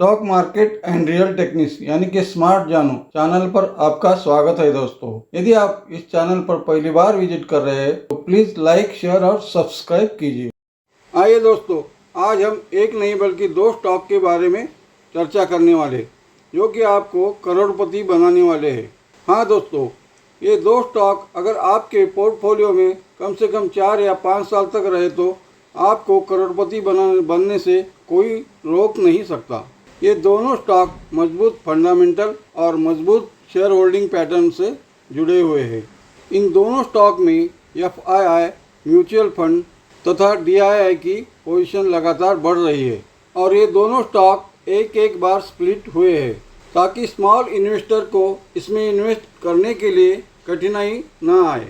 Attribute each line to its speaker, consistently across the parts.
Speaker 1: Stock market and real techniques यानी कि smart जानो चैनल पर आपका स्वागत है दोस्तों। यदि आप इस चैनल पर पहली बार विजिट कर रहे हैं तो प्लीज लाइक, शेयर और सब्सक्राइब कीजिए। आइए दोस्तों, आज हम एक नहीं बल्कि दो स्टॉक के बारे में चर्चा करने वाले जो कि आपको करोड़पति बनाने वाले हैं। हाँ दोस्तों, ये दो स्टॉक अगर आपके पोर्टफोलियो में कम से कम 4 या 5 साल तक रहे तो आपको करोड़पति बनने से कोई रोक नहीं सकता। ये दोनों स्टॉक मजबूत फंडामेंटल और मजबूत शेयर होल्डिंग पैटर्न से जुड़े हुए हैं। इन दोनों स्टॉक में FII म्यूचुअल फंड तथा DII की पोजीशन लगातार बढ़ रही है और ये दोनों स्टॉक एक बार स्प्लिट हुए हैं ताकि स्मॉल इन्वेस्टर को इसमें इन्वेस्ट करने के लिए कठिनाई न आए।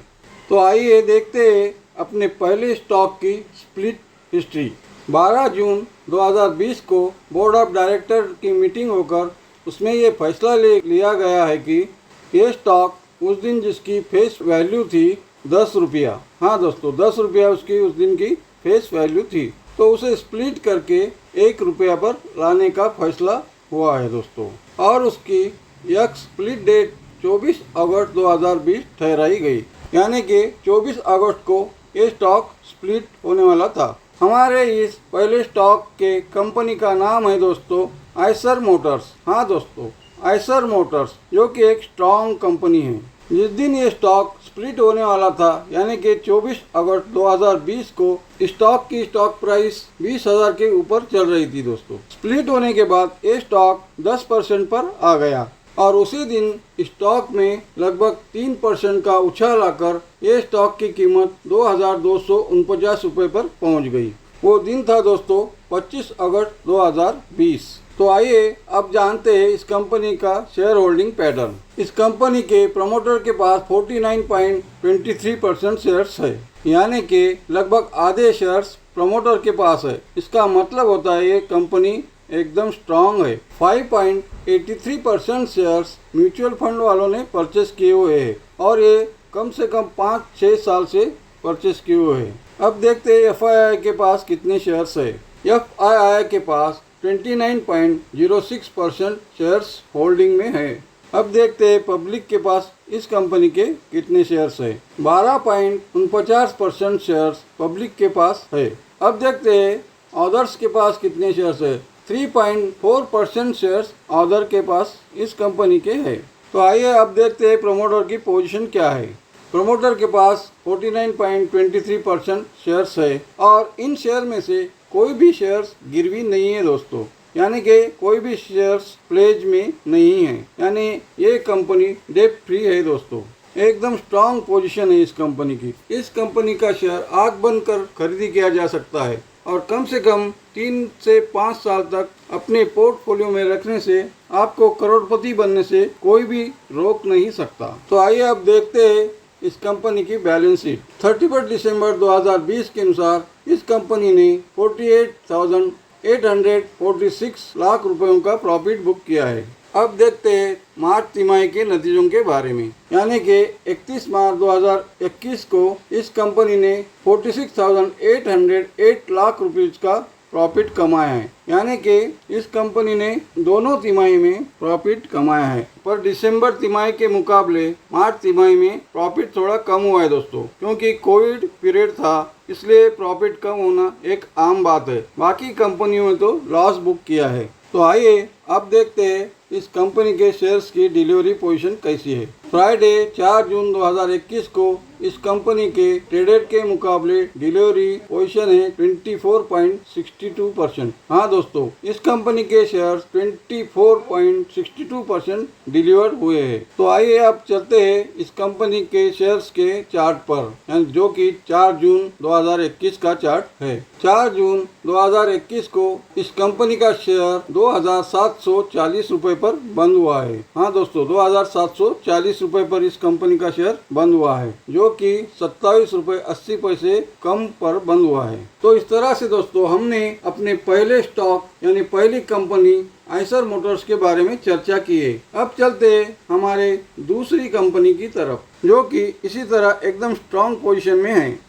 Speaker 1: तो आइए देखते हैं अपने पहले स्टॉक की स्प्लिट हिस्ट्री। 12 जून 2020 को बोर्ड ऑफ डायरेक्टर की मीटिंग होकर उसमें ये फैसला लिया गया है कि ये स्टॉक उस दिन जिसकी फेस वैल्यू थी 10 रुपया, हाँ दोस्तों 10 रुपया उसकी उस दिन की फेस वैल्यू थी, तो उसे स्प्लिट करके 1 रुपया पर लाने का फैसला हुआ है दोस्तों। और उसकी यह स्प्लिट डेट 24 अगस्त 2020 ठहराई गई, यानी कि 24 अगस्त को ये स्टॉक स्प्लिट होने वाला था। हमारे इस पहले स्टॉक के कंपनी का नाम है दोस्तों आइसर मोटर्स। हाँ दोस्तों, आइसर मोटर्स जो कि एक स्ट्रॉन्ग कंपनी है। जिस दिन ये स्टॉक स्प्लिट होने वाला था यानी कि 24 अगस्त 2020 को स्टॉक की स्टॉक प्राइस 20,000 के ऊपर चल रही थी दोस्तों। स्प्लिट होने के बाद ये स्टॉक 10% पर आ गया और उसी दिन स्टॉक में लगभग 3% का उछाल आकर ये स्टॉक की कीमत 2,249 रुपये पर पहुंच गई। वो दिन था दोस्तों 25 अगस्त 2020। तो आइए अब जानते हैं इस कंपनी का शेयर होल्डिंग पैटर्न। इस कंपनी के प्रमोटर के पास 49.23% शेयर्स है, यानी कि लगभग आधे शेयर्स प्रमोटर के पास है। इसका मतलब होता है ये कंपनी एकदम स्ट्रांग है। 5.83% शेयर्स म्यूचुअल फंड वालों ने परचेस किए हुए हैं और ये कम से कम 5-6 साल से परचेस किए हुए हैं। अब देखते हैं FII के पास कितने शेयर्स है। FII के पास 29.06% शेयर्स होल्डिंग में है। अब देखते हैं पब्लिक के पास इस कंपनी के कितने शेयर्स है। 12.49% शेयर्स पब्लिक के पास है। अब देखते हैं अदर्स के पास कितने शेयर्स है। 3.4% शेयर्स अदर के पास इस कंपनी के हैं। तो आइए अब देखते हैं प्रमोटर की पोजीशन क्या है। प्रमोटर के पास 49.23% शेयर्स है और इन शेयर में से कोई भी शेयर्स गिरवी नहीं है दोस्तों, यानी कि कोई भी शेयर्स प्लेज में नहीं है, यानी ये कंपनी डेट फ्री है दोस्तों। एकदम स्ट्रांग पोजीशन है इस कंपनी की। इस कंपनी का शेयर आंख बंद कर खरीदी किया जा सकता है और कम से कम 3 से 5 साल तक अपने पोर्टफोलियो में रखने से आपको करोड़पति बनने से कोई भी रोक नहीं सकता। तो आइए अब देखते हैं इस कंपनी की बैलेंस शीट। 31 दिसंबर 2020 के अनुसार इस कंपनी ने 48,846 लाख रुपयों का प्रॉफिट बुक किया है। अब देखते हैं मार्च तिमाही के नतीजों के बारे में, यानी कि 31 मार्च 2021 को इस कंपनी ने 46,808 लाख रुपये का प्रॉफिट कमाया है, यानी कि इस कंपनी ने दोनों तिमाही में प्रॉफिट कमाया है। पर दिसंबर तिमाही के मुकाबले मार्च तिमाही में प्रॉफिट थोड़ा कम हुआ है दोस्तों, क्योंकि कोविड पीरियड था, इसलिए प्रॉफिट कम होना एक आम बात है। बाकी कंपनियों में तो लॉस बुक किया है। तो आइए अब देखते हैं इस कंपनी के शेयर्स की डिलीवरी पोजीशन कैसी है। फ्राइडे 4 जून 2021 को इस कंपनी के ट्रेडेड के मुकाबले डिलीवरी पोजीशन है 24.62%। हाँ दोस्तों, इस कंपनी के शेयर्स 24.62% डिलीवर हुए हैं। तो आइए अब चलते हैं इस कंपनी के शेयर्स के चार्ट पर, जो कि 4 जून 2021 का चार्ट है। 4 जून 2021 को इस कंपनी का शेयर 2,740 रुपये पर बंद हुआ है। हाँ दोस्तों, 2,740 रुपये पर इस कंपनी का शेयर बंद हुआ है, जो कि 27.80 कम पर बंद हुआ है। तो इस तरह से दोस्तों हमने अपने पहले स्टॉक यानी पहली कंपनी आइसर मोटर्स के बारे में चर्चा की है। अब चलते हैं हमारे दूसरी कंपनी की तरफ, जो कि इसी तरह एकदम स्ट्रॉन्ग पोजीशन में है।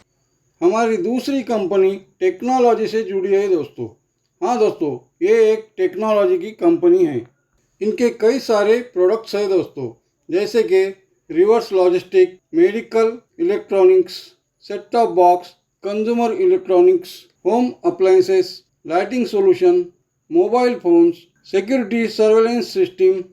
Speaker 1: हमारी दूसरी कंपनी टेक्नोलॉजी से जुड़ी है दोस्तों। हाँ दोस्तों, ये एक टेक्नोलॉजी की कंपनी है। इनके कई सारे प्रोडक्ट्स हैं दोस्तों, जैसे कि reverse logistic, medical electronics, set top box, consumer electronics, home appliances, lighting solution, mobile phones, security surveillance system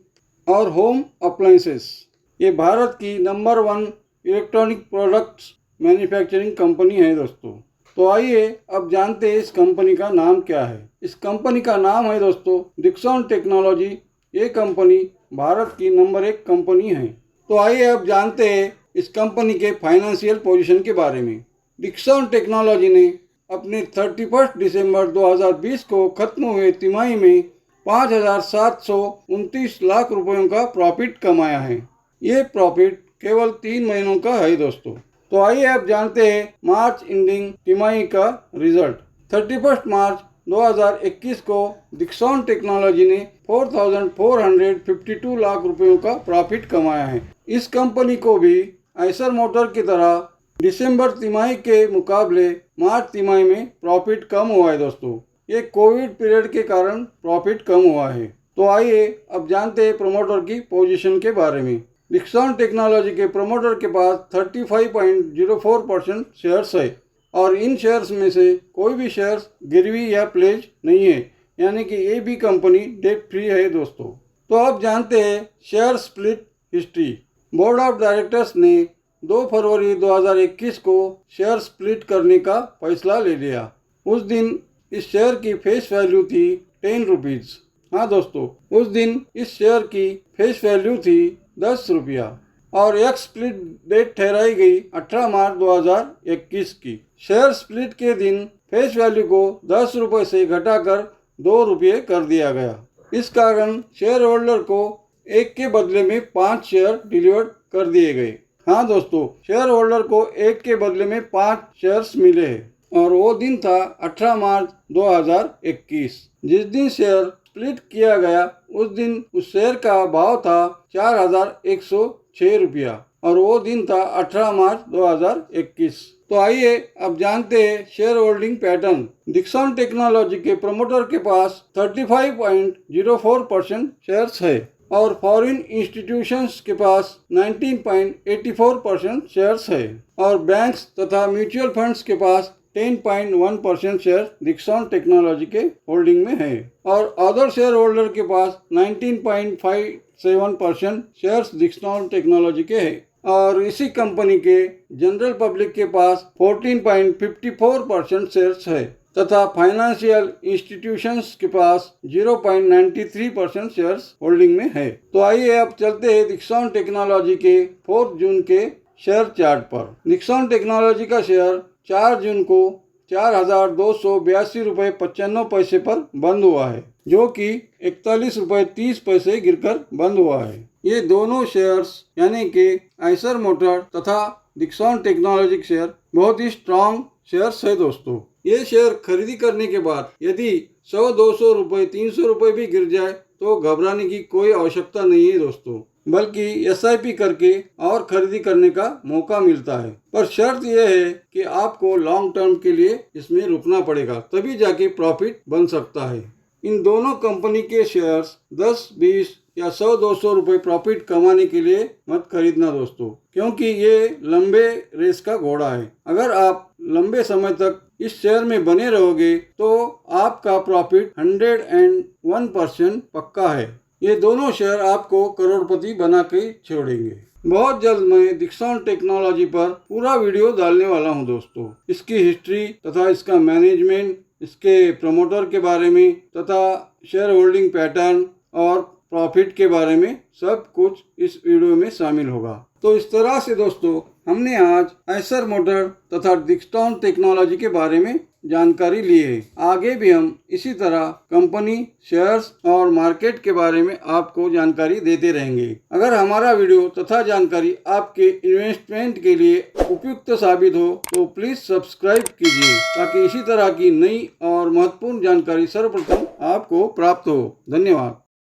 Speaker 1: और होम अप्लायंसेस। ये भारत की number 1 electronic products manufacturing company है दोस्तों। तो आइए अब जानते हैं इस कंपनी का नाम क्या है। इस कंपनी का नाम है दोस्तों डिक्सन टेक्नोलॉजी। ये कंपनी भारत की नंबर 1 कंपनी है। तो आइए अब जानते हैं इस कंपनी के फाइनेंशियल पोजीशन के बारे में। डिक्सन टेक्नोलॉजी ने अपने 31 दिसंबर 2020 को खत्म हुए तिमाही में 5,729 लाख रुपयों का प्रॉफिट कमाया है। ये प्रॉफिट केवल 3 महीनों का है दोस्तों। तो आइए अब जानते हैं मार्च एंडिंग तिमाही का रिजल्ट। 31 मार्च 2021 को डिक्सन टेक्नोलॉजी ने 4,452 लाख रुपयों का प्रॉफिट कमाया है। इस कंपनी को भी आइसर मोटर की तरह दिसंबर तिमाही के मुकाबले मार्च तिमाही में प्रॉफिट कम हुआ है दोस्तों। ये कोविड पीरियड के कारण प्रॉफिट कम हुआ है। तो आइए अब जानते हैं प्रमोटर की पोजीशन के बारे में। डिक्सन टेक्नोलॉजी के प्रमोटर के पास 35.04% शेयर्स है और इन शेयर्स में से कोई भी शेयर्स गिरवी या प्लेज नहीं है, यानी कि ये भी कंपनी डेट फ्री है दोस्तों। तो अब जानते हैं share split history. Board of directors ने 2 फरवरी 2021 को शेयर स्प्लिट करने का फैसला ले लिया। उस दिन इस शेयर की फेस वैल्यू थी 10 रुपीज़। हाँ दोस्तों, उस दिन इस शेयर की फेस वैल्यू थी 10 रुपया और एक स्प्लिट डेट ठहराई गई 18 मार्च 2021 की। शेयर स्प्लिट के दिन फेस वैल्यू को 10 रुपये से घटाकर 2 रुपये कर दिया गया। इस कारण शेयर होल्डर को 1 के बदले में 5 शेयर डिलीवर कर दिए गए। हाँ दोस्तों, शेयर होल्डर को 1 के बदले में 5 शेयर्स मिले हैं और वो दिन था 18 मार्च 2021। जिस दिन शेयर स्प्लिट किया गया उस दिन उस शेयर का भाव था 4,106 रुपया और वो दिन था 18 मार्च 2021। तो आइए अब जानते हैं share holding pattern. Dixon technology के प्रमोटर के पास 35.04% शेयर्स है और फॉरेन इंस्टीट्यूशंस के पास 19.84% शेयर्स है और बैंक्स तथा म्यूचुअल फंड्स के पास 10.1% शेयर डिक्सन टेक्नोलॉजी के होल्डिंग में है और अदर शेयर होल्डर के पास 19.57% शेयर्स डिक्सन टेक्नोलॉजी के है और इसी कंपनी के जनरल पब्लिक के पास 14.54% शेयर्स है तथा फाइनेंशियल इंस्टीट्यूशंस के पास 0.93% शेयर्स होल्डिंग में है। तो आइए अब चलते हैं डिक्सन टेक्नोलॉजी के 4 जून के शेयर चार्ट पर। डिक्सन टेक्नोलॉजी का शेयर 4 जून को 4,282 रुपये 95 पैसे पर बंद हुआ है, जो कि 41 रुपये 30 पैसे गिरकर बंद हुआ है। ये दोनों शेयर्स यानी कि आइसर मोटर तथा डिक्सन टेक्नोलॉजी शेयर बहुत ही स्ट्रॉन्ग शेयर्स है दोस्तों। ये शेयर खरीदी करने के बाद यदि 100-200 रुपये 300 रुपये भी गिर जाए तो घबराने की कोई आवश्यकता नहीं है दोस्तों, बल्कि SIP करके और खरीदी करने का मौका मिलता है। पर शर्त यह है कि आपको लॉन्ग टर्म के लिए इसमें रुकना पड़ेगा, तभी जाके प्रॉफिट बन सकता है। इन दोनों कंपनी के शेयर्स 10, 20 या 100-200 रुपये प्रॉफिट कमाने के लिए मत खरीदना दोस्तों, क्योंकि ये लंबे रेस का घोड़ा है। अगर आप लंबे समय तक इस शेयर में बने रहोगे तो आपका प्रॉफिट 101% पक्का है। ये दोनों शेयर आपको करोड़पति बना के छोड़ेंगे। बहुत जल्द मैं डिक्सन टेक्नोलॉजी पर पूरा वीडियो डालने वाला हूं दोस्तों। इसकी हिस्ट्री तथा इसका मैनेजमेंट, इसके प्रमोटर के बारे में तथा शेयर होल्डिंग पैटर्न और प्रॉफिट के बारे में सब कुछ इस वीडियो में शामिल होगा। तो इस तरह से दोस्तों हमने आज आइसर मोटर तथा डिक्सन टेक्नोलॉजी के बारे में जानकारी ली है। आगे भी हम इसी तरह कंपनी, शेयर्स और मार्केट के बारे में आपको जानकारी देते रहेंगे। अगर हमारा वीडियो तथा जानकारी आपके इन्वेस्टमेंट के लिए उपयुक्त साबित हो तो प्लीज सब्सक्राइब कीजिए, ताकि इसी तरह की नई और महत्वपूर्ण जानकारी सर्वप्रथम आपको प्राप्त हो। धन्यवाद।